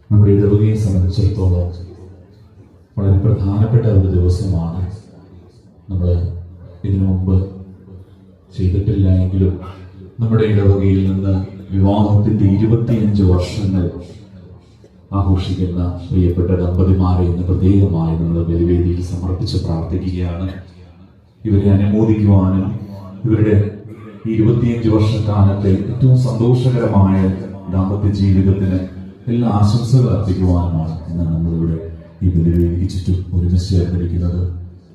നമ്മുടെ ഇടവകയെ സംബന്ധിച്ചിടത്തോളം വളരെ പ്രധാനപ്പെട്ട ഒരു ദിവസമാണ്. നമ്മൾ ഇതിനു മുമ്പ് ചെയ്തിട്ടില്ല എങ്കിലും നമ്മുടെ ഇടവകയിൽ നിന്ന് വിവാഹത്തിന്റെ 25 വർഷങ്ങൾ ആഘോഷിക്കുന്ന പ്രിയപ്പെട്ട ദമ്പതിമാരെ ഇന്ന് പ്രത്യേകമായി നമ്മൾ ബലിവേദിയിൽ സമർപ്പിച്ച് പ്രാർത്ഥിക്കുകയാണ്. ഇവരെ അനുമോദിക്കുവാനും ഇവരുടെ 25 വർഷക്കാലത്തെ ഏറ്റവും സന്തോഷകരമായ ദാമ്പത്യ ജീവിതത്തിന് എല്ലാ ആശംസകൾ അർപ്പിക്കുവാനുമാണ് ഇന്ന് നമ്മളിവിടെ ഈ ബലിവേദിക്ക് ചുറ്റും ഒരുമിച്ച് ചേർന്നിരിക്കുന്നത്.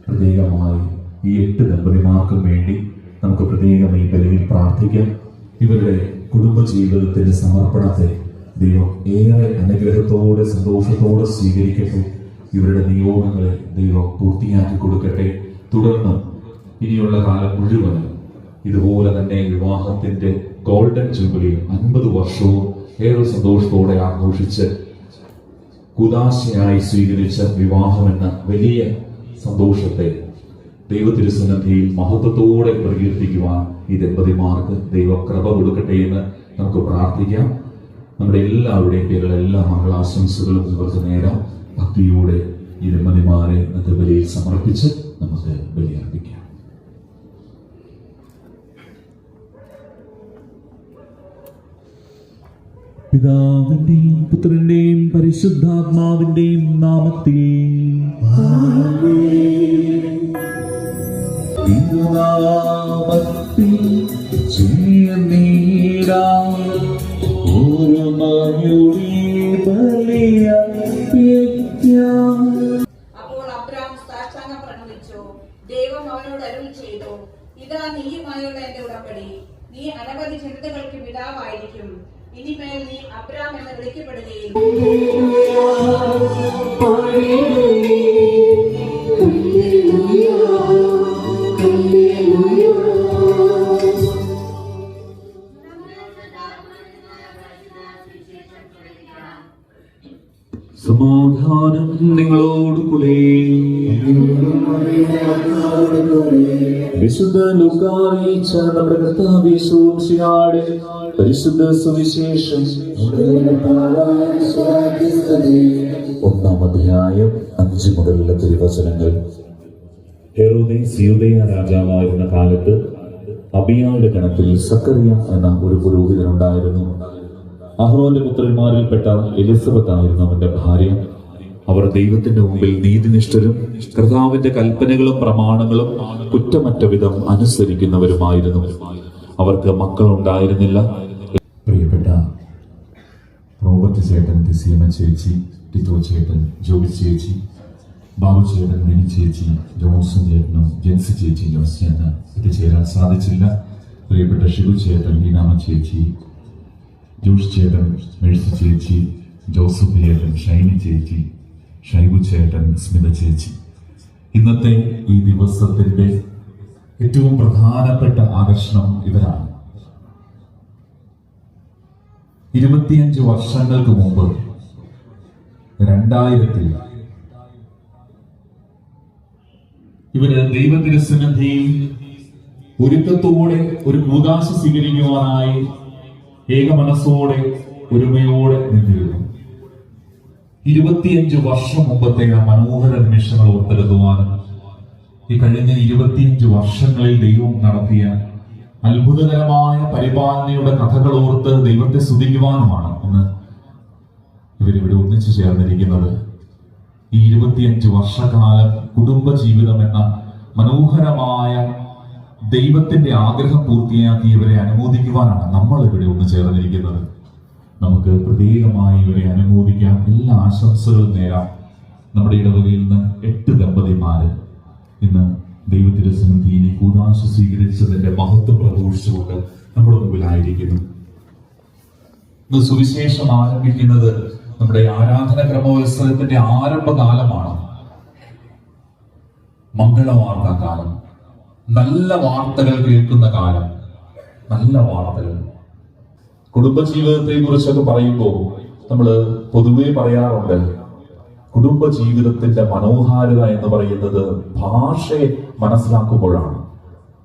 പ്രത്യേകമായി ഈ 8 ദമ്പതിമാർക്കും വേണ്ടി നമുക്ക് പ്രത്യേകം ഈ ബലിയിൽ പ്രാർത്ഥിക്കാം. ഇവരുടെ കുടുംബ ജീവിതത്തിന്റെ സമർപ്പണത്തെ ദൈവം ഏറെ അനുഗ്രഹത്തോടെ സന്തോഷത്തോടെ സ്വീകരിക്കട്ടെ. ഇവരുടെ നിയോഗങ്ങളെ ദൈവം പൂർത്തിയാക്കി കൊടുക്കട്ടെ. തുടർന്ന് ഇനിയുള്ള കാലം മുഴുവനും ഇതുപോലെ തന്നെ വിവാഹത്തിന്റെ ഗോൾഡൻ ജൂബിലി 50 വർഷവും ഏറെ സന്തോഷത്തോടെ ആഘോഷിച്ച് കുദാശയായി സ്വീകരിച്ച വിവാഹമെന്ന വലിയ സന്തോഷത്തെ ദൈവതിരുസന്നിധിയിൽ മഹത്വത്തോടെ പ്രകീർത്തിക്കുവാൻ ഈ ദമ്പതിമാർക്ക് ദൈവം കൃപ കൊടുക്കട്ടെ എന്ന് നമുക്ക് പ്രാർത്ഥിക്കാം. നമ്മുടെ എല്ലാവരുടെയും പേരിൽ എല്ലാ മംഗളാശംസകളും ഇവർക്ക് നേരാം. ഭക്തിയോടെ ഈ ദമ്പതിമാരെ ഇന്നത്തെ ബലിയിൽ സമർപ്പിച്ച് നമുക്ക് ബലിയർപ്പിക്കാം. പിതാവിന്റെയും പുത്രന്റെയും പരിശുദ്ധാത്മാവിന്റെയും നാമത്തിൽ ഓർമ്മയുടെ ബലിയാ അബ്രാം എന്ന് വിളിക്കപ്പെടുകയും സമാധാനം നിങ്ങളോട് കൂടെ. വിശുദ്ധ ലൂക്കാ അറിയിച്ച നമ്മുടെ കർത്താവ് യേശു മിശിഹായുടെ പരിശുദ്ധ സുവിശേഷം 1-ാം അധ്യായം 5 മുതലുള്ള തിരുവചനങ്ങൾ. ഹെറോദേസ് യൂദയ രാജാവായിരുന്ന കാലത്ത് അബിയായുടെ ഗണത്തിൽ സക്കറിയ എന്ന ഒരു പുരോഹിതനുണ്ടായിരുന്നു. അഹ്റോന്റെ പുത്രന്മാരിൽപ്പെട്ട എലിസബത്ത് ആയിരുന്നു അവന്റെ ഭാര്യ. അവർ ദൈവത്തിന്റെ മുമ്പിൽ നീതിനിഷ്ഠരും കർത്താവിന്റെ കൽപ്പനകളും പ്രമാണങ്ങളും കുറ്റമറ്റ വിധം അനുസരിക്കുന്നവരുമായിരുന്നു. അവർക്ക് മക്കളുണ്ടായിരുന്നില്ല. പ്രിയപ്പെട്ട റോബർട്ട് ചേട്ടൻ, ടിസിയമ്മ ചേച്ചി, ടിറ്റോ ചേട്ടൻ, ജോബി ചേച്ചി, ബാബു ചേട്ടൻ, മിനി ചേച്ചി, ജോൺസൺ ചേട്ടനും ജെൻസി ചേച്ചി ജോൺസിന് എത്തിച്ചേരാൻ സാധിച്ചില്ല. പ്രിയപ്പെട്ട ഷിബു ചേട്ടൻ, ലീനാമ ചേച്ചി, ജോഷ് ചേട്ടൻ, മേഴ്സി ചേച്ചി, ജോസഫ് ചേട്ടൻ, ഷൈനി ചേച്ചി, ഷൈബു ചേട്ടൻ, സ്മിത ചേച്ചി. ഇന്നത്തെ ഈ ദിവസത്തിന്റെ ഏറ്റവും പ്രധാനപ്പെട്ട ആകർഷണം ഇവരാണ്. 25 വർഷങ്ങൾക്ക് മുമ്പ് 2000-ൽ ഇവര് ദൈവത്തിരുസന്നിധിയിൽ ഒരുക്കത്തോടെ ഒരു കൂദാശ സ്വീകരിക്കുവാനായി ഏകമനസ്സോടെ ഒരുമയോടെ നിന്നിരുന്നു. 25 വർഷം മുമ്പത്തെ ആ മനോഹര നിമിഷങ്ങൾ ഓർത്തെടുക്കുവാനും ഈ കഴിഞ്ഞ 25 വർഷങ്ങളിൽ ദൈവം നടത്തിയ അത്ഭുതകരമായ പരിപാലനയുടെ കഥകൾ ഓർത്ത് ദൈവത്തെ സ്തുതിക്കുവാനുമാണ് ഇന്ന് ഇവരിവിടെ ഒന്നിച്ചു ചേർന്നിരിക്കുന്നത്. ഈ 25 വർഷക്കാലം കുടുംബ ജീവിതം എന്ന മനോഹരമായ ദൈവത്തിന്റെ ആഗ്രഹം പൂർത്തിയാക്കി ഇവരെ അനുമോദിക്കുവാനാണ് നമ്മൾ ഇവിടെ ഒന്ന് ചേർന്നിരിക്കുന്നത്. നമുക്ക് പ്രത്യേകമായി ഇവരെ അനുമോദിക്കാം. എല്ലാ ആശംസകളും നേരാം. നമ്മുടെ ഇടവകയിൽ നിന്ന് 8 ദമ്പതിമാര് ഇന്ന് ദൈവത്തിരുസന്നിധിയിൽ കൂദാശ സ്വീകരിച്ചതിന്റെ മഹത്വം പ്രഘോഷിച്ചുകൊണ്ട് നമ്മുടെ മുമ്പിലായിരിക്കുന്നു. ഇന്ന് സുവിശേഷം ആരംഭിക്കുന്നത് നമ്മുടെ ആരാധന ക്രമോത്സവത്തിന്റെ ആരംഭകാലമാണ്. മംഗളവാർത്താ കാലം, നല്ല വാർത്തകൾ കേൾക്കുന്ന കാലം, നല്ല വാർത്തകൾ. കുടുംബജീവിതത്തെ കുറിച്ചൊക്കെ പറയുമ്പോൾ നമ്മൾ പൊതുവെ പറയാറുണ്ട്, കുടുംബജീവിതത്തിന്റെ മനോഹാരിത എന്ന് പറയുന്നത് ഭാഷയെ മനസ്സിലാക്കുമ്പോഴാണ്.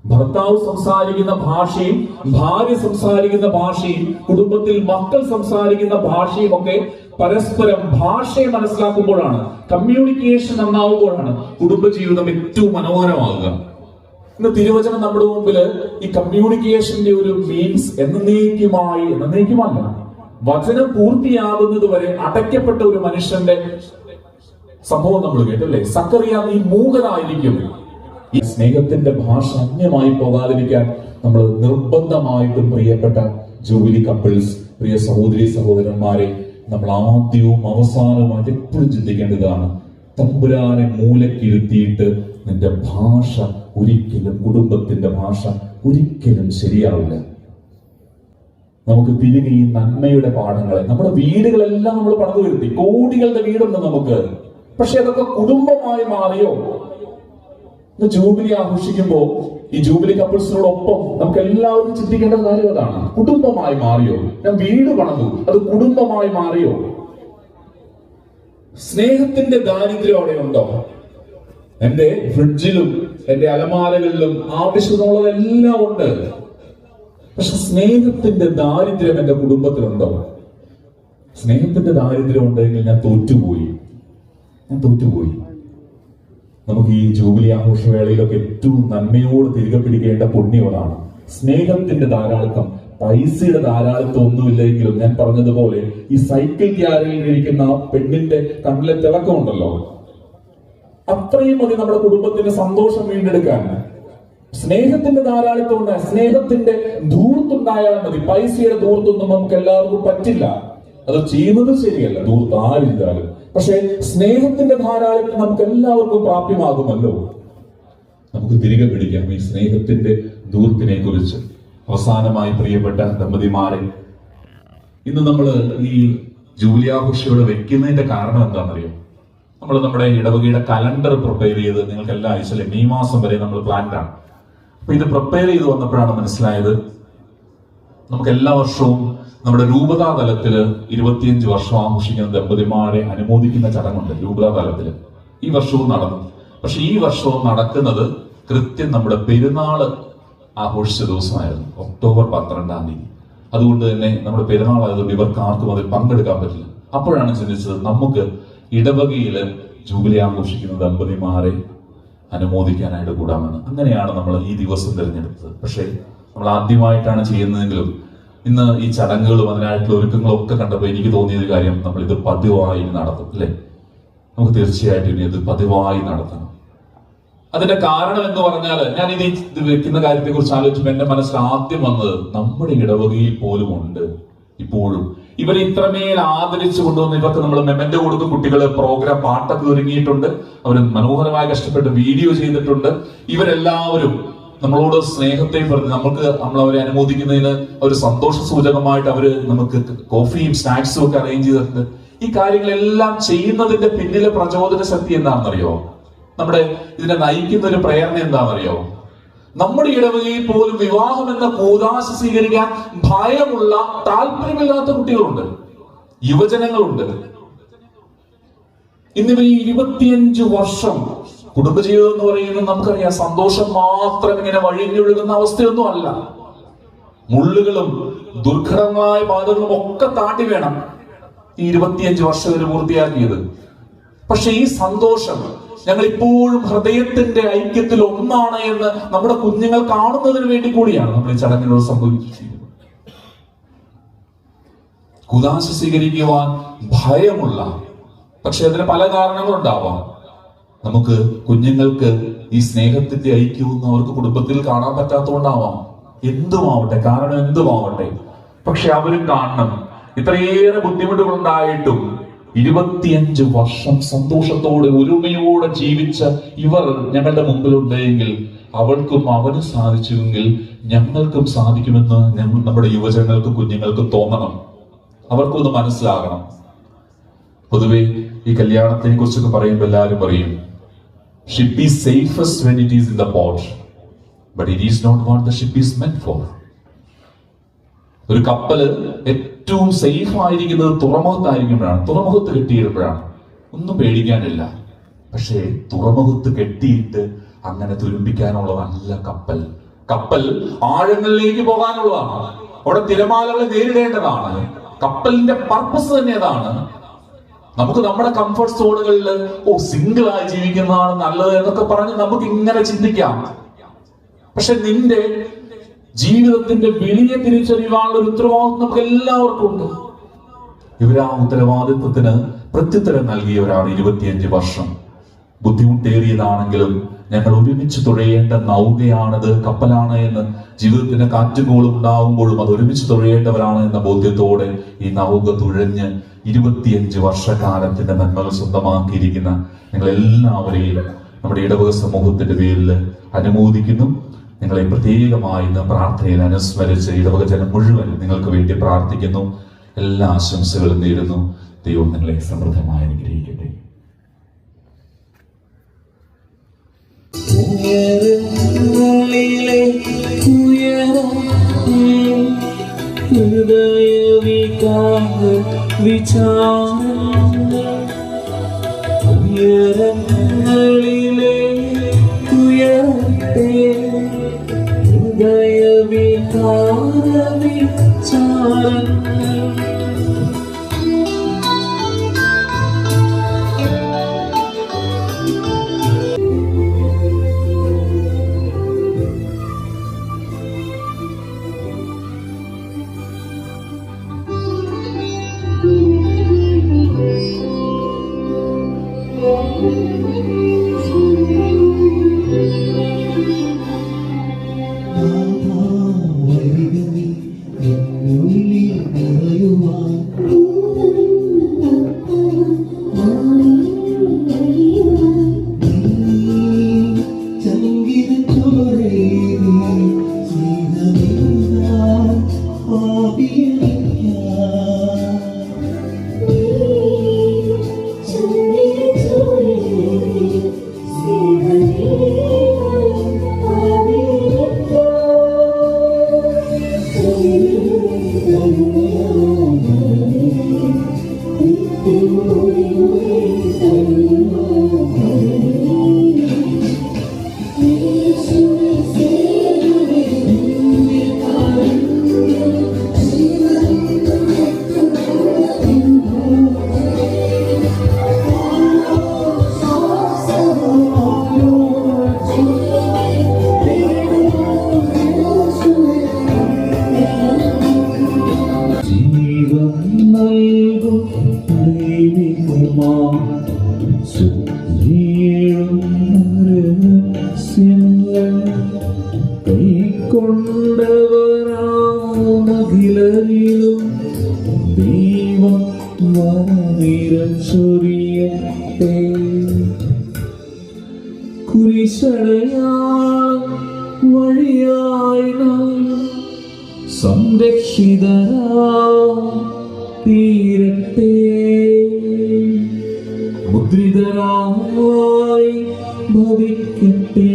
ഭർത്താവ് സംസാരിക്കുന്ന ഭാഷയും ഭാര്യ സംസാരിക്കുന്ന ഭാഷയും കുടുംബത്തിൽ മക്കൾ സംസാരിക്കുന്ന ഭാഷയും ഒക്കെ പരസ്പരം ഭാഷയെ മനസ്സിലാക്കുമ്പോഴാണ്, കമ്മ്യൂണിക്കേഷൻ നന്നാവുമ്പോഴാണ് കുടുംബജീവിതം ഏറ്റവും മനോഹരമാകുക. ഇന്ന് തിരുവചനം നമ്മുടെ മുമ്പില് ഈ കമ്മ്യൂണിക്കേഷന്റെ ഒരു മീൻസ് എന്നേക്കുമല്ല, വചനം പൂർത്തിയാകുന്നത് വരെ അടയ്ക്കപ്പെട്ട ഒരു മനുഷ്യന്റെ സംഭവം നമ്മൾ കേട്ടല്ലേ. സക്കറിയ നീ മൂകനായിരിക്കും. ഈ സ്നേഹത്തിന്റെ ഭാഷ അന്യമായി പോകാതിരിക്കാൻ നമ്മൾ നിർബന്ധമായിട്ടും പ്രിയപ്പെട്ട ജൂബിലി കപ്പിൾസ്, പ്രിയ സഹോദരി സഹോദരന്മാരെ, നമ്മൾ ആദ്യവും അവസാനവുമായിട്ട് എപ്പോഴും ചിന്തിക്കേണ്ടതാണ്, തമ്പുരാനെ മൂലക്കിരുത്തിയിട്ട് നിന്റെ ഭാഷ ഒരിക്കലും, കുടുംബത്തിന്റെ ഭാഷ ഒരിക്കലും ശരിയാവില്ല. നമുക്ക് തിരികെ ഈ നന്മയുടെ പാഠങ്ങളെ, നമ്മുടെ വീടുകളെല്ലാം നമ്മൾ പണിതു വരുത്തി, കോടികളുടെ വീടുണ്ട് നമുക്ക്, പക്ഷെ അതൊക്കെ കുടുംബമായി മാറിയോ? ജൂബിലി ആഘോഷിക്കുമ്പോ ഈ ജൂബിലി കപ്പിൾസിനോടൊപ്പം നമുക്ക് എല്ലാവർക്കും ചിന്തിക്കേണ്ട കാര്യം അതാണ്. കുടുംബമായി മാറിയോ? ഞാൻ വീട് പണിതു, അത് കുടുംബമായി മാറിയോ? സ്നേഹത്തിന്റെ ദാരിദ്ര്യം അവിടെ ഉണ്ടോ? എന്റെ ഫ്രിഡ്ജിലും എന്റെ അലമാരകളിലും ആവശ്യമുള്ളതെല്ലാം ഉണ്ട്, പക്ഷെ സ്നേഹത്തിന്റെ ദാരിദ്ര്യം എന്റെ കുടുംബത്തിലുണ്ടോ? സ്നേഹത്തിന്റെ ദാരിദ്ര്യം ഉണ്ടെങ്കിൽ ഞാൻ തോറ്റുപോയി. നമുക്ക് ഈ ജൂബിലി ആഘോഷവേളയിലൊക്കെ ഏറ്റവും നന്മയോട് തിരികെ പിടിക്കേണ്ട പുണ്യമാണ് സ്നേഹത്തിന്റെ ധാരാളിത്തം. പൈസയുടെ ധാരാളിത്തം ഒന്നുമില്ലെങ്കിലും ഞാൻ പറഞ്ഞതുപോലെ ഈ സൈക്കിൾ ക്യാരിയിൽ ഇരിക്കുന്ന പെണ്ണിന്റെ കണ്ണിലെ തിളക്കമുണ്ടല്ലോ, അത്രയും മതി നമ്മുടെ കുടുംബത്തിന്റെ സന്തോഷം വീണ്ടെടുക്കാൻ. സ്നേഹത്തിന്റെ ധാരാളിത്തം ഉണ്ടായ, സ്നേഹത്തിന്റെ ധൂർത്തുണ്ടായാൽ മതി. പൈസയുടെ ധൂർത്തൊന്നും നമുക്ക് എല്ലാവർക്കും പറ്റില്ല, അത് ചെയ്യുന്നത് ശരിയല്ല, ധൂർത്ത് ആരില്ലാലും. പക്ഷെ സ്നേഹത്തിന്റെ ധാരാളിത്തം നമുക്ക് എല്ലാവർക്കും പ്രാപ്യമാകുമല്ലോ. നമുക്ക് തിരികെ പിടിക്കാം ഈ സ്നേഹത്തിന്റെ ധൂർത്തിനെ കുറിച്ച്. അവസാനമായി പ്രിയപ്പെട്ട ദമ്പതിമാരെ, ഇന്ന് നമ്മൾ ഈ ജൂബിലി ആഘോഷം ഇവിടെ വെക്കുന്നതിന്റെ കാരണം എന്താണെന്നറിയോ? നമ്മൾ നമ്മുടെ ഇടവകയുടെ കലണ്ടർ പ്രിപ്പയർ ചെയ്ത് നിങ്ങൾക്ക് എല്ലാം അയച്ചല്ലേ, മെയ് മാസം വരെ നമ്മൾ പ്ലാൻഡ് ആണ്. അപ്പൊ ഇത് പ്രിപ്പയർ ചെയ്ത് വന്നപ്പോഴാണ് മനസ്സിലായത്, നമുക്ക് എല്ലാ വർഷവും നമ്മുടെ രൂപതാ തലത്തില് 25 വർഷം ആഘോഷിക്കുന്ന ദമ്പതിമാരെ അനുമോദിക്കുന്ന ചടങ്ങുണ്ട് രൂപതാ തലത്തില്. ഈ വർഷവും നടന്നു. പക്ഷെ ഈ വർഷവും നടക്കുന്നത് കൃത്യം നമ്മുടെ പെരുന്നാള് ആഘോഷിച്ച ദിവസമായിരുന്നു, ഒക്ടോബർ 12-ാം തീയതി. അതുകൊണ്ട് തന്നെ നമ്മുടെ പെരുന്നാൾ ആയതുകൊണ്ട് ഇവർക്ക് ആർക്കും അതിൽ പങ്കെടുക്കാൻ പറ്റില്ല. അപ്പോഴാണ് ചിന്തിച്ചത്, നമുക്ക് ഇടവകയില് ജൂബിലി ആഘോഷിക്കുന്ന ദമ്പതിമാരെ അനുമോദിക്കാനായിട്ട് കൂടാമെന്ന്. അങ്ങനെയാണ് നമ്മൾ ഈ ദിവസം തിരഞ്ഞെടുത്തത്. പക്ഷേ നമ്മൾ ആദ്യമായിട്ടാണ് ചെയ്യുന്നതെങ്കിലും ഇന്ന് ഈ ചടങ്ങുകളും അതിനായിട്ടുള്ള ഒരുക്കങ്ങളും ഒക്കെ കണ്ടപ്പോൾ എനിക്ക് തോന്നിയൊരു കാര്യം, നമ്മൾ ഇത് പതിവായി നടത്തും അല്ലെ? നമുക്ക് തീർച്ചയായിട്ടും ഇനി ഇത് പതിവായി നടത്തണം. അതിന്റെ കാരണം എന്ന് പറഞ്ഞാൽ, ഞാൻ ഇത് വെക്കുന്ന കാര്യത്തെ കുറിച്ച് ആലോചിച്ചപ്പോൾ എന്റെ മനസ്സിൽ ആദ്യം വന്നത്, നമ്മുടെ ഇടവകയിൽ പോലും ഉണ്ട് ഇപ്പോഴും ഇവരെ ഇത്രമേൽ ആദരിച്ചു കൊണ്ടുവന്ന് ഇവർക്ക് നമ്മൾ മെമന്റോ കൊടുക്കും. കുട്ടികള് പ്രോഗ്രാം പാട്ടൊക്കെ ഒരുങ്ങിയിട്ടുണ്ട്, അവർ മനോഹരമായി കഷ്ടപ്പെട്ട് വീഡിയോ ചെയ്തിട്ടുണ്ട്. ഇവരെല്ലാവരും നമ്മളോട് സ്നേഹത്തെ പറഞ്ഞ് നമ്മളവരെ അനുമോദിക്കുന്നതിന് ഒരു സന്തോഷ സൂചകമായിട്ട് അവര് നമുക്ക് കോഫിയും സ്നാക്സും ഒക്കെ അറേഞ്ച് ചെയ്തിട്ടുണ്ട്. ഈ കാര്യങ്ങളെല്ലാം ചെയ്യുന്നതിന്റെ പിന്നിലെ പ്രചോദന ശക്തി എന്താണെന്നറിയോ? നമ്മുടെ ഇതിനെ നയിക്കുന്ന ഒരു പ്രേരണ എന്താണെന്നറിയോ? നമ്മുടെ ഇടവകയിൽ പോലും വിവാഹം എന്ന കൂദാശ സ്വീകരിക്കാൻ ഭയമുള്ള, താല്പര്യമില്ലാത്ത കുട്ടികളുണ്ട്, യുവജനങ്ങളുണ്ട്. ഇന്നിവർ 25 വർഷം കുടുംബജീവിതം എന്ന് പറയുന്നത് നമുക്കറിയാം, സന്തോഷം മാത്രം ഇങ്ങനെ വഴിഞ്ഞൊഴുകുന്ന അവസ്ഥയൊന്നും അല്ല. മുള്ളുകളും ദുർഘടമായ പാതകളും ഒക്കെ താണ്ടി വേണം ഈ 25 വർഷം ഇവർ പൂർത്തിയാക്കിയത്. പക്ഷെ ഈ സന്തോഷം ഞങ്ങൾ ഇപ്പോഴും ഹൃദയത്തിന്റെ ഐക്യത്തിൽ ഒന്നാണ് എന്ന് നമ്മുടെ കുഞ്ഞുങ്ങൾ കാണുന്നതിന് വേണ്ടി കൂടിയാണ് നമ്മൾ ഈ ചടങ്ങിനോട് സംഭവിച്ചിരിക്കുന്നത്. കുദാശ സ്വീകരിക്കുവാൻ ഭയമുള്ള, പക്ഷെ അതിന് പല കാരണങ്ങളുണ്ടാവാം. നമുക്ക് കുഞ്ഞുങ്ങൾക്ക് ഈ സ്നേഹത്തിന്റെ ഐക്യവും അവർക്ക് കുടുംബത്തിൽ കാണാൻ പറ്റാത്തതുകൊണ്ടാവാം. എന്തുമാവട്ടെ, കാരണം എന്തുമാവട്ടെ, പക്ഷെ അവരും കാണണം. ഇത്രയേറെ ബുദ്ധിമുട്ടുകൾ ഉണ്ടായിട്ടും 25 വർഷം സന്തോഷത്തോടെ ഒരുമയോടെ ജീവിച്ച ഇവർ ഞങ്ങളുടെ മുമ്പിലുണ്ടെങ്കിൽ, അവൾക്കും അവന് സാധിച്ചുവെങ്കിൽ ഞങ്ങൾക്കും സാധിക്കുമെന്ന് നമ്മുടെ യുവജനങ്ങൾക്ക്, കുഞ്ഞുങ്ങൾക്ക് തോന്നണം. അവർക്കൊന്ന് മനസ്സിലാകണം. പൊതുവെ ഈ കല്യാണത്തെ കുറിച്ചൊക്കെ പറയുമ്പോൾ എല്ലാവരും പറയും, ship is safest when it is in the port, but it is not what the ship is meant for. ഒരു കപ്പല് ഏറ്റവും സേഫ് ആയിരിക്കുന്നത് തുറമുഖത്തായിരിക്കുമ്പോഴാണ്, തുറമുഖത്ത് കെട്ടിയിടുമ്പോഴാണ്. ഒന്നും പേടിക്കാനില്ല. പക്ഷേ തുറമുഖത്ത് കെട്ടിയിട്ട് അങ്ങനെ തുരുമ്പിക്കാനുള്ളതല്ല കപ്പൽ. കപ്പൽ ആഴങ്ങളിലേക്ക് പോകാനുള്ളതാണ്, അവിടെ തിരമാലകളെ നേരിടേണ്ടതാണ്. കപ്പലിന്റെ പർപ്പസ് തന്നെ അതാണ്. നമുക്ക് നമ്മുടെ കംഫർട്ട് സോണുകളിൽ സിംഗിൾ ആയി ജീവിക്കുന്നതാണ് നല്ലത് എന്നൊക്കെ പറഞ്ഞ് നമുക്ക് ഇങ്ങനെ ചിന്തിക്കാം. പക്ഷെ നിന്റെ ജീവിതത്തിന്റെ വലിയ തിരിച്ചറിവാനുള്ള ഒരു ഉത്തരവാദിത്വം നമുക്ക് എല്ലാവർക്കും ഉണ്ട്. ഇവരാ ഉത്തരവാദിത്വത്തിന് പ്രത്യുത്തരം നൽകിയവരാണ് 25 വർഷം. ബുദ്ധിമുട്ടേറിയതാണെങ്കിലും ഞങ്ങൾ ഒരുമിച്ച് തുഴയേണ്ട നൗകയാണത്, കപ്പലാണ് എന്ന്, ജീവിതത്തിന്റെ കാറ്റുകോളും ഉണ്ടാകുമ്പോഴും അത് ഒരുമിച്ച് തുഴയേണ്ടവരാണ് എന്ന ബോധ്യത്തോടെ ഈ നൗക തുഴഞ്ഞ് 25 വർഷക്കാലത്തിന്റെ നന്മകൾ സ്വന്തമാക്കിയിരിക്കുന്ന നിങ്ങൾ എല്ലാവരെയും നമ്മുടെ ഇടവക സമൂഹത്തിന്റെ പേരിൽ അനുമോദിക്കുന്നു. നിങ്ങളെ പ്രത്യേകമായി ഇന്ന് പ്രാർത്ഥനയിൽ അനുസ്മരിച്ച് ഇടവക ജനം മുഴുവൻ നിങ്ങൾക്ക് വേണ്ടി പ്രാർത്ഥിക്കുന്നു. എല്ലാ ആശംസകളും നേരുന്നു. ദൈവം നിങ്ങളെ സമൃദ്ധമായി അനുഗ്രഹിക്കട്ടെ. ഉയരങ്ങളിലെ ഉയരത്തെ ഹൃദയവികാര വിചാരങ്ങൾ കൈക്കൊണ്ടവരാമഖിലരിലും ദൈവം വരനിരം ചൊരിയട്ടെ. കുരിശടയാളം വഴിയായി നാം സംരക്ഷിതരാ തീരട്ടെ. മുദ്രിതരായി ഭവിക്കട്ടെ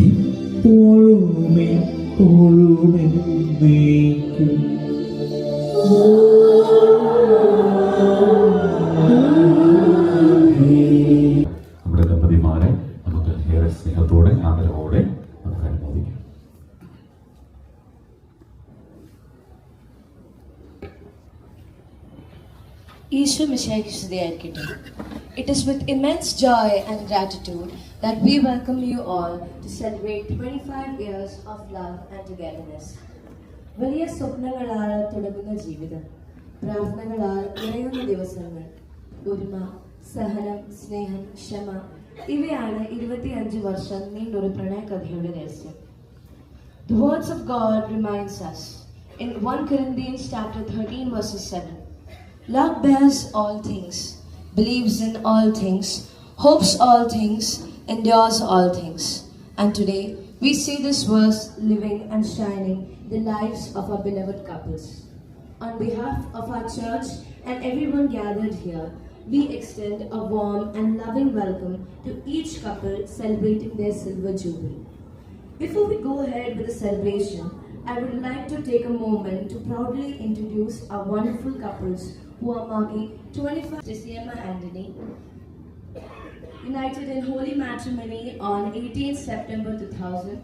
ഇപ്പോഴും എപ്പോഴും എന്നേക്കും. നമ്മുടെ ദമ്പതിമാരെ നമുക്ക് ഏറെ സ്നേഹത്തോടെ ആദരവോടെ നമുക്ക് അനുമോദിക്കാം. ഈശോ മിശിഹായ്ക്ക് സ്തുതിയായിരിക്കട്ടെ. It is with immense joy and gratitude that we welcome you all to celebrate 25 years of love and togetherness. വലിയ സ്വപ്നങ്ങളാൽ തുടങ്ങുന്ന ജീവിതം, പ്രാർത്ഥനകളാൽ നിറയുന്ന ദിവസങ്ങൾ, ഒരുമ, സഹനം, സ്നേഹം, ക്ഷമ ഇവയാണ് 25 വർഷം നീണ്ടൊരു പ്രണയകഥയുടെ രഹസ്യം. The words of God reminds us in 1 Corinthians chapter 13 verses 7. Love bears all things, believes in all things, hopes all things, endures all things. And today we see this verse living and shining the lives of our beloved couples. On behalf of our church and everyone gathered here, we extend a warm and loving welcome to each couple celebrating their silver jubilee. Before we go ahead with the celebration, I would like to take a moment to proudly introduce our wonderful couples who are marking 25. Jessica Anthony, united in holy matrimony on 18 September 2000,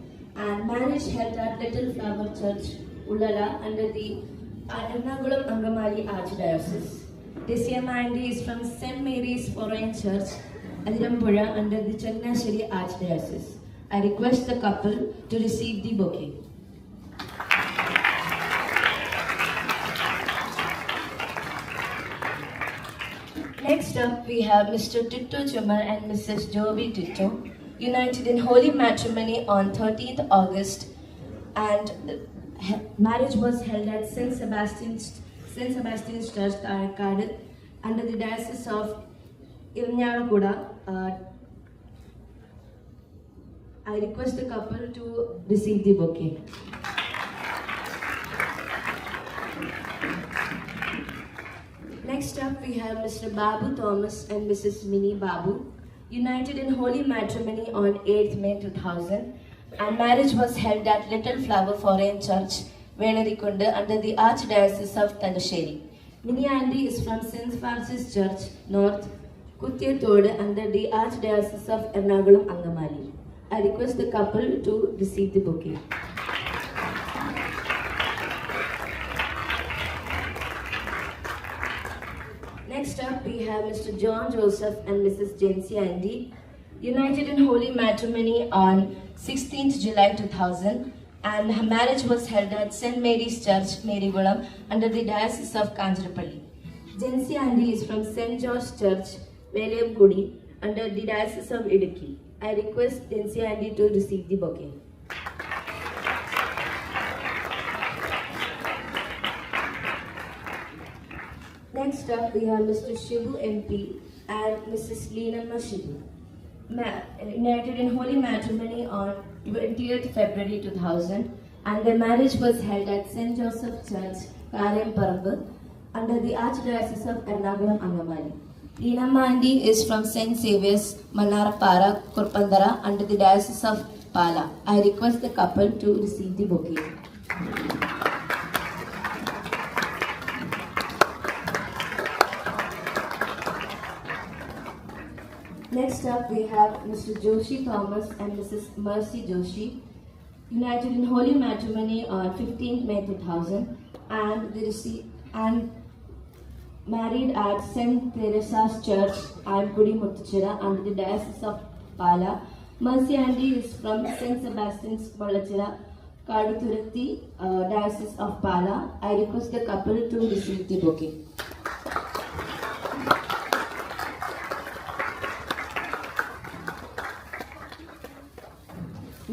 and marriage held at Little Flower Church, Ullala, under the Ernakulam Angamali Archdiocese. Jessica Andy is from St. Mary's Foreign Church, Adirampura, under the Chennashiri Archdiocese. I request the couple to receive the bouquet. Next up, we have Mr. Titto Chumar and Mrs. Jovi Titto, united in holy matrimony on 13th August, and marriage was held at St. Sebastian's Church, Tarakkad, under the Diocese of Irnalakuda. I request the couple to receive the bouquet. Next up, we have Mr. Babu Thomas and Mrs. Minnie Babu, united in holy matrimony on 8th May 2000, and marriage was held at Little Flower Foreign Church, Venarikunda, under the Archdiocese of Talasheri. Minnie Andy is from St. Francis Church, North Kuttiyathodu, under the Archdiocese of Ernakulam Angamali. I request the couple to receive the bouquet. Next up, we have Mr. John Joseph and Mrs. Jency Andy, united in holy matrimony on 16th July 2000, and her marriage was held at St. Mary's Church, Merigulam, under the Diocese of Kanjirapalli. Jency Andy is from St. George Church, Velayamkudi, under the Diocese of Idukki. I request Jency Andy to receive the bouquet. Next up, we have Mr. Shivu MP and Mrs. Leenamma Shivu, united in holy matrimony on 20th February 2000, and their marriage was held at St. Joseph Church, Karyamparambu, under the Archdiocese of Ernakulam Angamali. Leenamma Andy is from St. Saviour's, Manarapara, Kurpandara, under the Diocese of Pala. I request the couple to receive the bouquet. Next up, we have Mr. Joshi Thomas and Mrs. Mercy Joshi, united in holy matrimony on 15th May 2000, and married at St. Teresa's Church, Ampudi Muttichira, under the Diocese of Pala. Mercy Andy is from St. Sebastian's Church, Kaduthurthi, Diocese of Pala. I request the couple to receive the bouquet.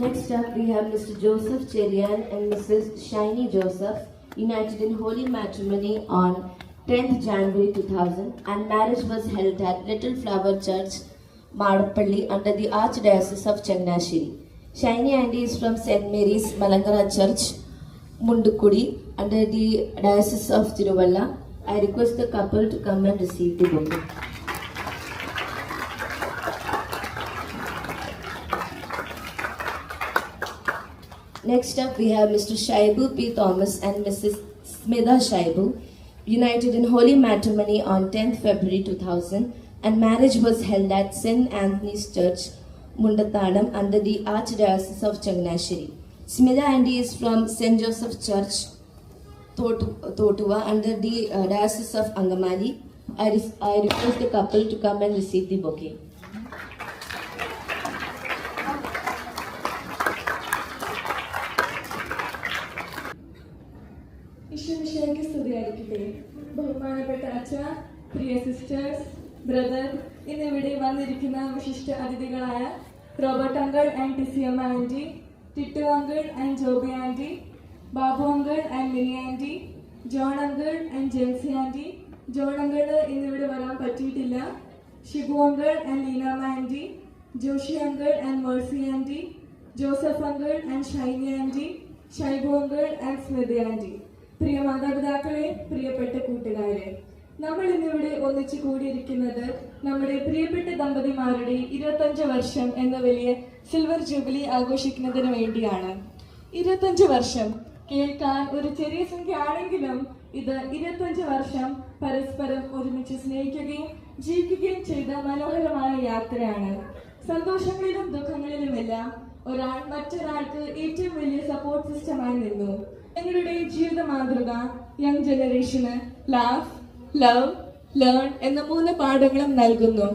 Next up, we have Mr. Joseph Cherian and Mrs. Shiny Joseph, united in holy matrimony on 10th January 2000, and marriage was held at Little Flower Church, Madapalli, under the Archdiocese of Changanashiri. Shiny Andy is from St. Mary's Malangara Church, Mundukudi, under the Diocese of Tiruvalla. I request the couple to come and receive the bouquet. Next up, we have Mr. Shaibu P. Thomas and Mrs. Smita Shaibu, united in holy matrimony on 10th February 2000, and marriage was held at St. Anthony's Church, Mundatadam, under the Archdiocese of Changanashiri. Smita Andy is from St. Joseph Church, Totuva, under the Diocese of Angamali. I request the couple to come and receive the bouquet. ഈശ്വരമിശിഹായ്ക്ക് സ്തുതിയായിരിക്കട്ടെ. ബഹുമാനപ്പെട്ട അച്ഛ, പ്രിയ sisters, brother, ഇന്നിവിടെ വന്നിരിക്കുന്ന വിശിഷ്ട അതിഥികളായ Robert uncle and Tissiyamma aunty, Tittu uncle and Joby aunty, Babu uncle and Mini aunty, John uncle and Jency aunty. John uncle ഇന്നിവിടെ വരാൻ പറ്റിയിട്ടില്ല. Shibu uncle and Leenamma aunty, Joshy uncle and Mercy aunty, Joseph uncle and Shiny aunty, Shaibu uncle and Smithy aunty. പ്രിയ മാതാപിതാക്കളെ, പ്രിയപ്പെട്ട കൂട്ടുകാരെ, നമ്മൾ ഇന്നിവിടെ ഒന്നിച്ചു കൂടിയിരിക്കുന്നത് നമ്മുടെ പ്രിയപ്പെട്ട ദമ്പതിമാരുടെ 25 വർഷം എന്ന വലിയ സിൽവർ ജൂബിലി ആഘോഷിക്കുന്നതിന് വേണ്ടിയാണ്. 25 വർഷം കേൾക്കാൻ ഒരു ചെറിയ സംഖ്യ ആണെങ്കിലും ഇത് 25 വർഷം പരസ്പരം ഒരുമിച്ച് സ്നേഹിക്കുകയും ജീവിക്കുകയും ചെയ്ത മനോഹരമായ യാത്രയാണ്. സന്തോഷങ്ങളിലും ദുഃഖങ്ങളിലുമെല്ലാം ഒരാൾ മറ്റൊരാൾക്ക് ഏറ്റവും വലിയ സപ്പോർട്ട് സിസ്റ്റമായി നിന്നു. ഞങ്ങളുടെ ജീവിത മാതൃക യങ് ജനറേഷന് ലാഫ്, ലവ്, ലേൺ എന്ന 3 പാഠങ്ങളും നൽകുന്നു.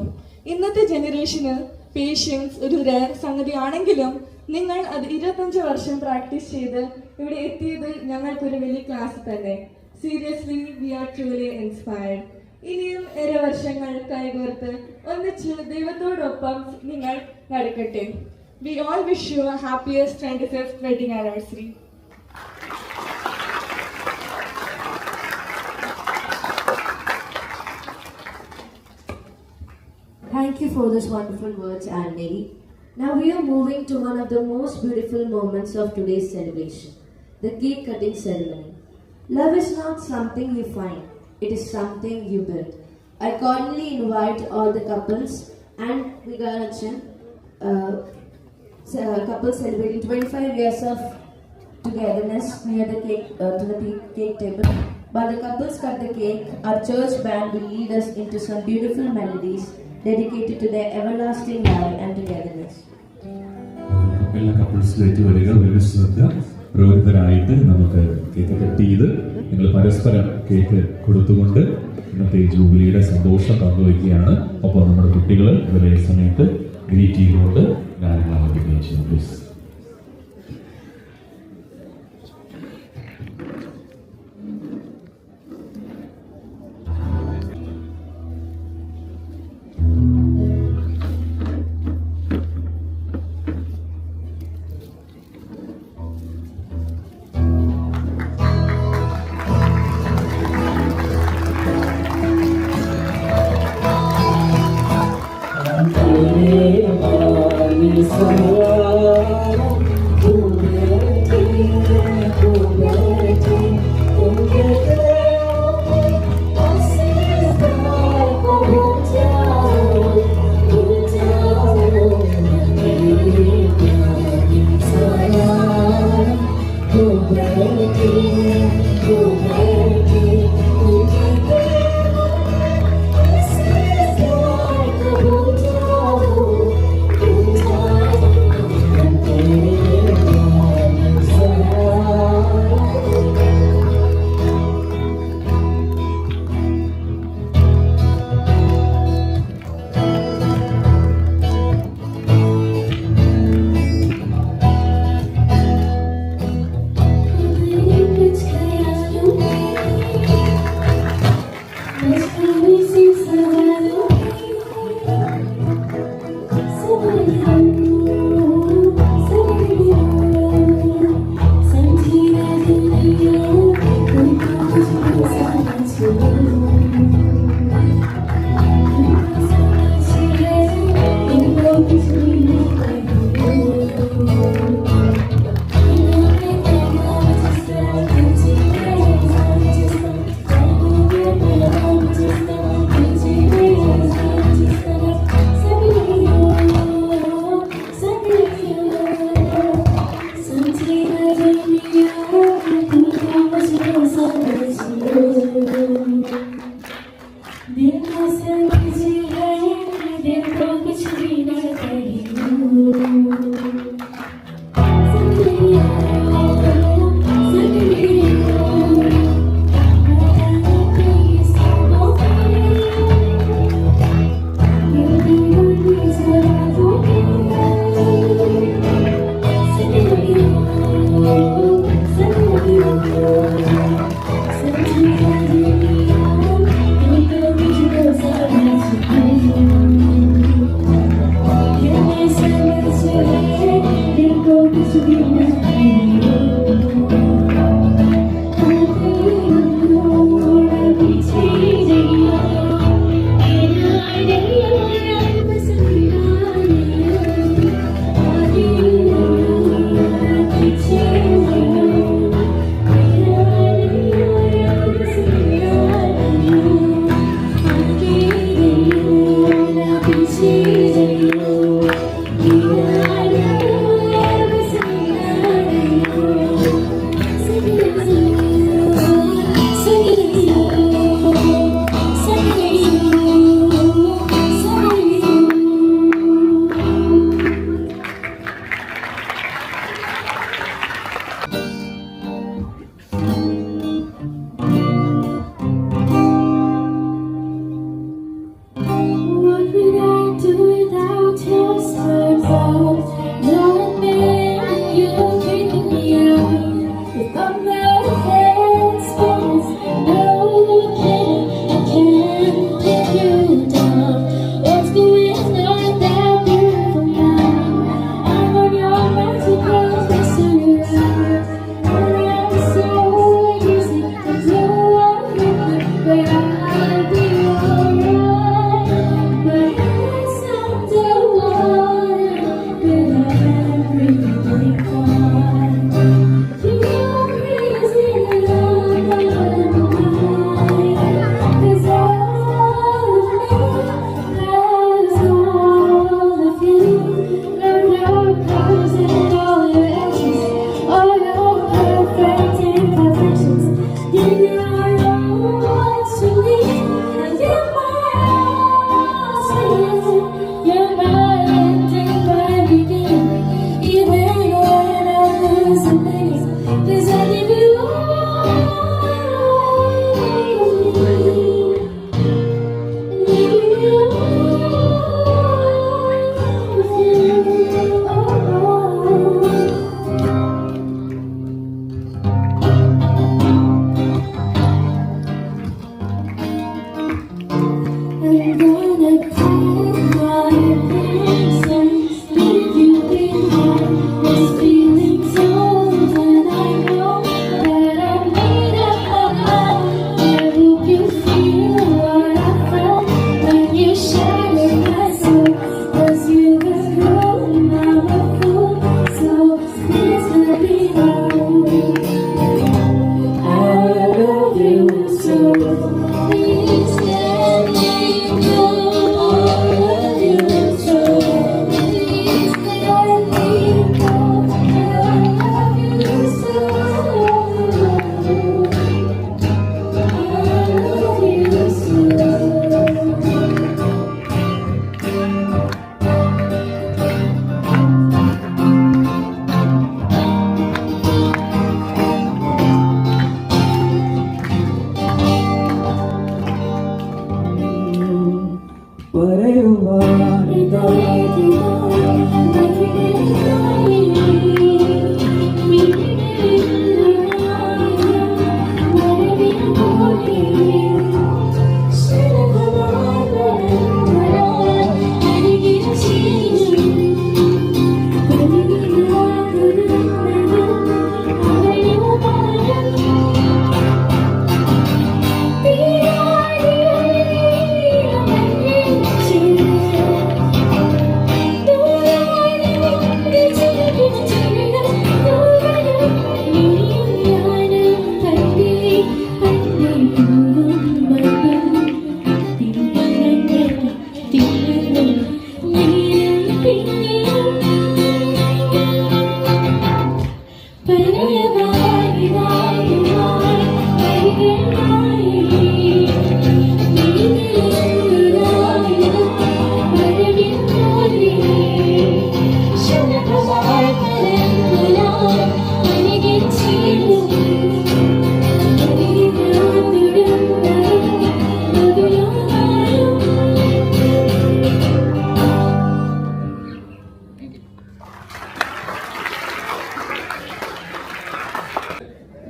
ഇന്നത്തെ ജനറേഷന് പേഷ്യൻസ് ഒരു റെയർ സംഗതി ആണെങ്കിലും നിങ്ങൾ അത് 25 വർഷം പ്രാക്ടീസ് ചെയ്ത് ഇവിടെ എത്തിയത് ഞങ്ങൾക്കൊരു വലിയ ക്ലാസ് തന്നെ. Seriously we are truly inspired. ഇനിയും ഏറെ വർഷങ്ങൾ കൈകോർത്ത് ഒന്നിച്ച് ദൈവത്തോടൊപ്പം നിങ്ങൾ നടക്കട്ടെ. We all wish you a happiest 25th wedding anniversary. Thank you for those wonderful words, Anne Mary. Now we are moving to one of the most beautiful moments of today's celebration, the cake cutting ceremony. Love is not something you find, it is something you build. I cordially invite all the couples and Vigarachan, couple celebrating 25 years of togetherness near the cake to the cake table. While the couples cut the cake, our church band will lead us into some beautiful melodies dedicated to their everlasting love and togetherness. എല്ലാ കപ്പിൾസിലേക്ക് വരിക, ഒരുമിച്ച് പ്രവർത്തകരായിട്ട് നമുക്ക് cake cut ചെയ്ത് നിങ്ങൾ പരസ്പരം cake കൊടുത്തുകൊണ്ട് ഇന്നത്തെ ജൂബിലിയുടെ സന്തോഷം പങ്കുവയ്ക്കുകയാണ്. ഒപ്പം നമ്മുടെ കുട്ടികൾ ഇവരെ സമയത്ത് ഗ്രീറ്റ് ചെയ്തുകൊണ്ട് കാര്യങ്ങൾ ആരംഭിക്കുകയും ചെയ്യും. പ്ലീസ്. Samaya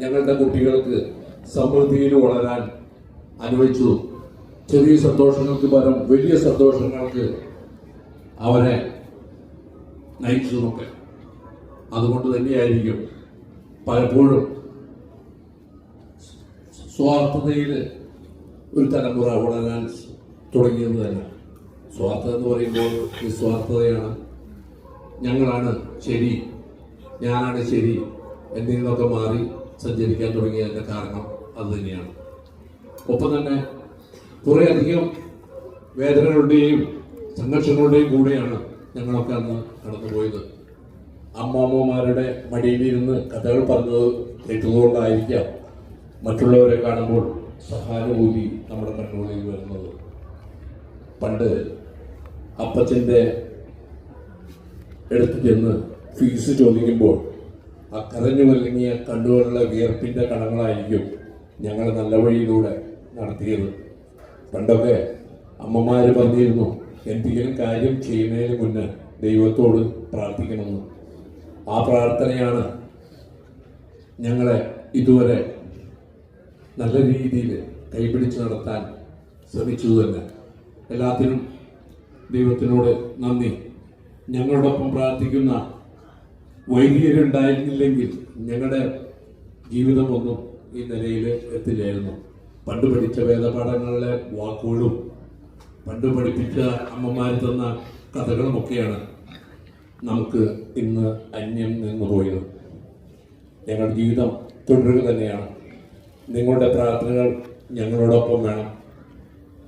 ഞങ്ങളുടെ കുട്ടികൾക്ക് സമൃദ്ധിയിൽ വളരാൻ അനുവദിച്ചു. ചെറിയ സന്തോഷങ്ങൾക്ക് പകരം വലിയ സന്തോഷങ്ങൾക്ക് അവരെ നയിച്ചതുമൊക്കെ അതുകൊണ്ട് തന്നെയായിരിക്കും പലപ്പോഴും സ്വാർത്ഥതയിൽ ഒരു തലമുറ വളരാൻ തുടങ്ങിയത് തന്നെ. സ്വാർത്ഥത എന്ന് പറയുമ്പോൾ നിസ്വാർത്ഥതയാണ്. ഞങ്ങളാണ് ശരി, ഞാനാണ് ശരി എന്നിൽ നിന്നൊക്കെ മാറി സഞ്ചരിക്കാൻ തുടങ്ങിയതിൻ്റെ കാരണം അത് തന്നെയാണ്. ഒപ്പം തന്നെ കുറേ അധികം വേദനകളുടെയും സംഘർഷങ്ങളുടെയും കൂടെയാണ് ഞങ്ങളൊക്കെ അന്ന് കടന്നുപോയത്. അമ്മാമ്മമാരുടെ മടിയിലിരുന്ന് കഥകൾ പറഞ്ഞത് കേട്ടതുകൊണ്ടായിരിക്കാം മറ്റുള്ളവരെ കാണുമ്പോൾ സഹാനുഭൂതി നമ്മുടെ കണ്ണുകളിൽ വരുന്നത്. പണ്ട് അപ്പച്ചൻ്റെ അടുത്ത് ചെന്ന് ഫീസ് ചോദിക്കുമ്പോൾ ആ കരഞ്ഞു മലങ്ങിയ കണ്ണുകളുടെ വിയർപ്പിൻ്റെ കണങ്ങളായിരിക്കും ഞങ്ങൾ നല്ല വഴിയിലൂടെ നടത്തിയത്. പണ്ടൊക്കെ അമ്മമാർ പറഞ്ഞിരുന്നു, എന്തെങ്കിലും കാര്യം ചെയ്യുന്നതിന് മുന്നേ ദൈവത്തോട് പ്രാർത്ഥിക്കണമെന്ന്. ആ പ്രാർത്ഥനയാണ് ഞങ്ങളെ ഇതുവരെ നല്ല രീതിയിൽ കൈപിടിച്ച് നടത്താൻ ശ്രമിച്ചത് തന്നെ. എല്ലാത്തിനും ദൈവത്തിനോട് നന്ദി. ഞങ്ങളോടൊപ്പം പ്രാർത്ഥിക്കുന്ന വൈദികരുണ്ടായിരുന്നില്ലെങ്കിൽ ഞങ്ങളുടെ ജീവിതമൊന്നും ഈ നിലയിൽ എത്തില്ലായിരുന്നു. പണ്ട് പഠിച്ച വേദപാഠങ്ങളിലെ വാക്കുകളും പണ്ട് പഠിപ്പിച്ച അമ്മമാർ തന്ന കഥകളുമൊക്കെയാണ് നമുക്ക് ഇന്ന് അന്യം നിന്ന് പോയത്. ഞങ്ങളുടെ ജീവിതം തുടരുക തന്നെയാണ്. നിങ്ങളുടെ പ്രാർത്ഥനകൾ ഞങ്ങളോടൊപ്പം വേണം.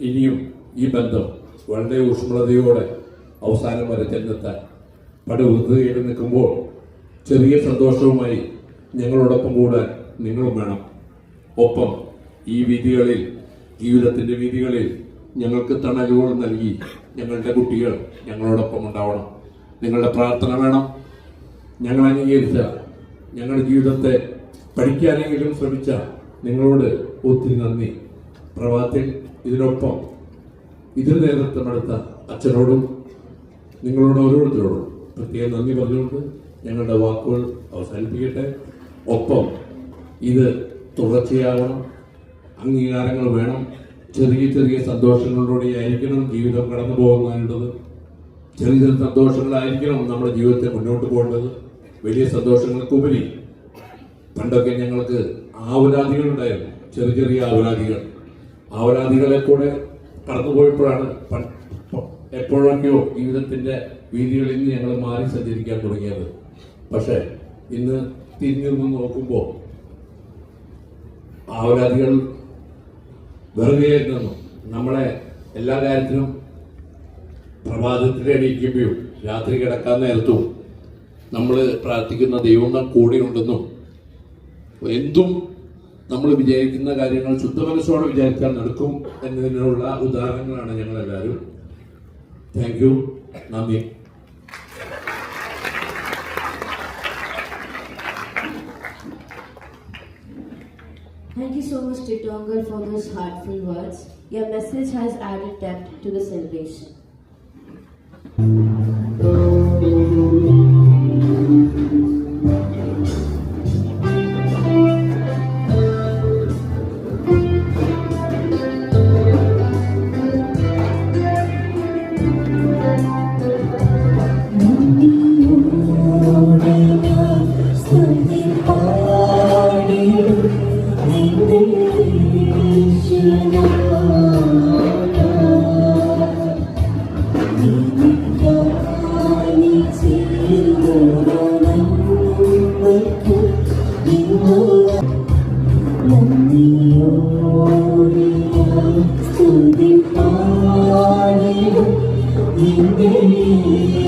ഇനിയും ഈ ബന്ധം വളരെ ഊഷ്മളതയോടെ അവസാനം വരെ ചെന്നെത്താൻ പടുവൃത്തിയിൽ നിൽക്കുമ്പോൾ ചെറിയ സന്തോഷവുമായി ഞങ്ങളോടൊപ്പം കൂടാൻ നിങ്ങളും വേണം. ഒപ്പം ഈ വീഥികളിൽ, ജീവിതത്തിൻ്റെ വീഥികളിൽ ഞങ്ങൾക്ക് തണലുകൾ നൽകി ഞങ്ങളുടെ കുട്ടികൾ ഞങ്ങളോടൊപ്പം ഉണ്ടാവണം. നിങ്ങളുടെ പ്രാർത്ഥന വേണം. ഞങ്ങൾ അംഗീകരിച്ച, ഞങ്ങളുടെ ജീവിതത്തെ പഠിക്കാനെങ്കിലും ശ്രമിച്ച നിങ്ങളോട് ഒത്തിരി നന്ദി. പ്രഭാതത്തിൽ ഇതിനൊപ്പം ഇതിന് നേതൃത്വമെടുത്ത അച്ഛനോടും നിങ്ങളോട് ഓരോരുത്തരോടും പ്രത്യേകം നന്ദി പറഞ്ഞുകൊണ്ട് ഞങ്ങളുടെ വാക്കുകൾ അവസാനിപ്പിക്കട്ടെ. ഒപ്പം ഇത് തുടർച്ചയാവണം, അംഗീകാരങ്ങൾ വേണം. ചെറിയ ചെറിയ സന്തോഷങ്ങളിലൂടെയായിരിക്കണം ജീവിതം കടന്നു പോകുന്നതിനുള്ളത്. ചെറിയ ചെറിയ സന്തോഷങ്ങളായിരിക്കണം നമ്മുടെ ജീവിതത്തെ മുന്നോട്ട് പോകേണ്ടത്. വലിയ സന്തോഷങ്ങൾക്കുപരി പണ്ടൊക്കെ ഞങ്ങൾക്ക് ആവലാതികളുണ്ടായിരുന്നു, ചെറിയ ചെറിയ ആവലാതികളെ കൂടെ കടന്നുപോയപ്പോഴാണ് എപ്പോഴൊക്കെയോ ജീവിതത്തിന്റെ വീതികളിൽ നിന്ന് ഞങ്ങൾ മാറി സഞ്ചരിക്കാൻ തുടങ്ങിയത്. പക്ഷെ ഇന്ന് തിരിഞ്ഞു നോക്കുമ്പോൾ ആവലാതികൾ വെറുതെ നിന്നു നമ്മളെ എല്ലാ കാര്യത്തിനും പ്രഭാതത്തിൽ എണീക്കുമ്പോഴും രാത്രി കിടക്കാൻ നേരത്തും നമ്മൾ പ്രാർത്ഥിക്കുന്ന ദൈവം കൂടെ ഉണ്ടെന്നും എന്തും നമ്മൾ വിചാരിക്കുന്ന കാര്യങ്ങൾ ശുദ്ധമനസ്സോടെ വിചാരിച്ചാൽ നടക്കും എന്നതിനുള്ള ഉദാഹരണങ്ങളാണ് ഞങ്ങളെല്ലാവരും. താങ്ക് യു, നന്ദി. Thank you so much, Tito Uncle, for those heartful words. Your message has added depth to the celebration. Study